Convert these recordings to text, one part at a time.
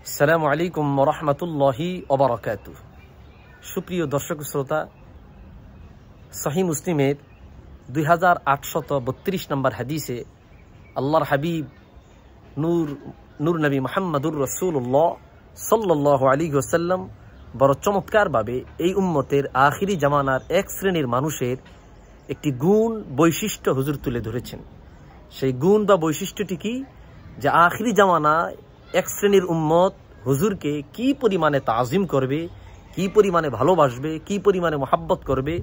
আসসালামু আলাইকুম ওয়া রাহমাতুল্লাহি ওয়া বারাকাতুহু। সুপ্রিয় দর্শক শ্রোতা, সহিহ মুসলিমের 2832 নম্বর হাদিসে আল্লাহর হাবিব নূর নবী মুহাম্মদুর রাসূলুল্লাহ সাল্লাল্লাহু আলাইহি ওয়াসাল্লাম বড় চমৎকারভাবে এই উম্মতের আখিরি জামানার এক শ্রেণীর মানুষের একটি গুণ বৈশিষ্ট্য হুজুর তুলে ধরেছেন। সেই গুণ বা বৈশিষ্ট্যটি কি? যে আখিরি জামানায় এক শ্রেণীর উম্মত হুজুরকে কি পরিমাণে তাজিম করবে, কি পরিমাণে ভালোবাসবে, কি পরিমাণে মোহাব্বত করবে,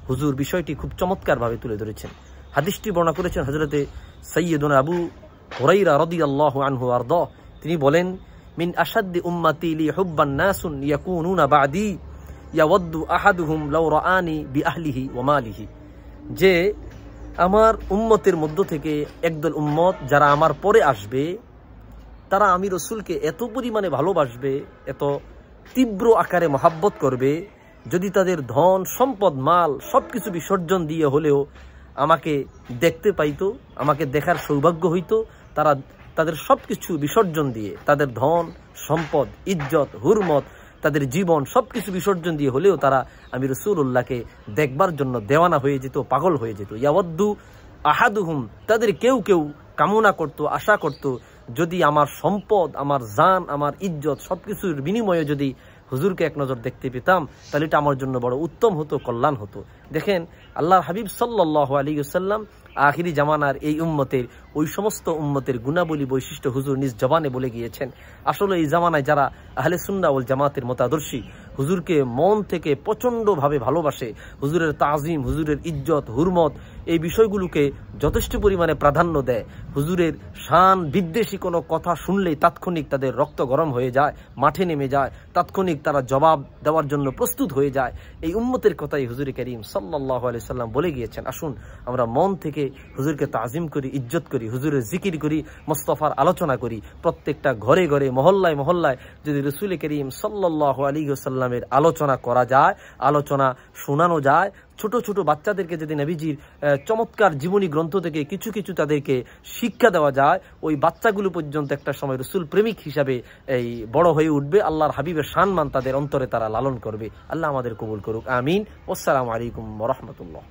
হুজুর বিষয়টি খুব চমৎকারভাবে তুলে ধরেছেন। হাদিসটি বর্ণনা করেছেন হযরতে সাইয়্যিদুনা আবু হুরায়রা রাদিয়াল্লাহু আনহু আরদা। তিনি বলেন, মিন আশাদ্দি উম্মতি লি হুব্বান নাসুন ইয়াকুনুনা বাদি ইয়াওয়াদ্দু আহাদুহুম লাউ রাআনি বিআহলিহি ওয়া মালিহি। যে আমার উম্মতের মধ্য থেকে একদল উম্মত যারা আমার পরে আসবে, তারা আমি রসুলকে এত পরিমাণে ভালোবাসবে, এত তীব্র আকারে মহাব্বত করবে, যদি তাদের ধন সম্পদ মাল সবকিছু বিসর্জন দিয়ে হলেও আমাকে দেখতে পাইতো, আমাকে দেখার সৌভাগ্য হইতো, তারা তাদের সবকিছু বিসর্জন দিয়ে, তাদের ধন সম্পদ ইজ্জত হুরমত তাদের জীবন সবকিছু বিসর্জন দিয়ে হলেও তারা আমি রাসূলুল্লাহকে দেখবার জন্য দেওয়ানা হয়ে যেত, পাগল হয়ে যেত। ইয়াওয়াদ্দু আহাদুহুম, তাদের কেউ কেউ কামনা করত, আশা করত, যদি আমার সম্পদ, আমার জান, আমার ইজ্জত সবকিছুর বিনিময়ে যদি হুজুরকে এক নজর দেখতে পেতাম, তাহলে এটা আমার জন্য বড় উত্তম হতো, কল্যাণ হতো। দেখেন, আল্লাহর হাবিব সাল্লাল্লাহু আলাইহি ওয়াসাল্লাম আখিরি জামানার এই উম্মতের ওই সমস্ত উম্মতের গুণাবলী বৈশিষ্ট্য হুজুর নিজ জবানে বলে গিয়েছেন। আসলে এই জামানায় যারা আহলে সুন্নাহ ওয়াল জামাতের মতাদর্শী, হুজুরকে মন থেকে প্রচণ্ডভাবে ভালোবাসে, হুজুরের তাজিম, হুজুরের ইজ্জত হুরমত এই বিষয়গুলোকে যথেষ্ট পরিমাণে প্রাধান্য দেয়, হুজুরের শান বিদ্বেষী কোনো কথা শুনলেই তাৎক্ষণিক তাদের রক্ত গরম হয়ে যায়, মাঠে নেমে যায়, তাৎক্ষণিক তারা জবাব দেওয়ার জন্য প্রস্তুত হয়ে যায়। এই উম্মতের কথাই হুজুর করিম সাল্লাল্লাহু আলাইহি সাল্লাম বলে গিয়েছেন। আসুন আমরা মন থেকে হুজুরকে তাজিম করি, ইজ্জত করি, হুজুরের জিকির করি, মুস্তাফার আলোচনা করি। প্রত্যেকটা ঘরে ঘরে মহল্লায় মহল্লায় যদি রাসূল করিম সাল্লাল্লাহু আলাইহি ওয়াসাল্লামের আলোচনা করা যায়, আলোচনা শোনানো যায়, ছোট ছোট বাচ্চাদেরকে যদি নবীজির চমৎকার জীবনী গ্রন্থ থেকে কিছু কিছু তাদেরকে শিক্ষা দেওয়া যায়, ওই বাচ্চাগুলো পর্যন্ত একটা সময় রাসূল প্রেমিক হিসাবে এই বড় হয়ে উঠবে। আল্লাহর হাবিবের সম্মান তাদের অন্তরে তারা লালন করবে। আল্লাহ আমাদের কবুল করুক, আমিন। আসসালামু আলাইকুম ওয়া রাহমাতুল্লাহ।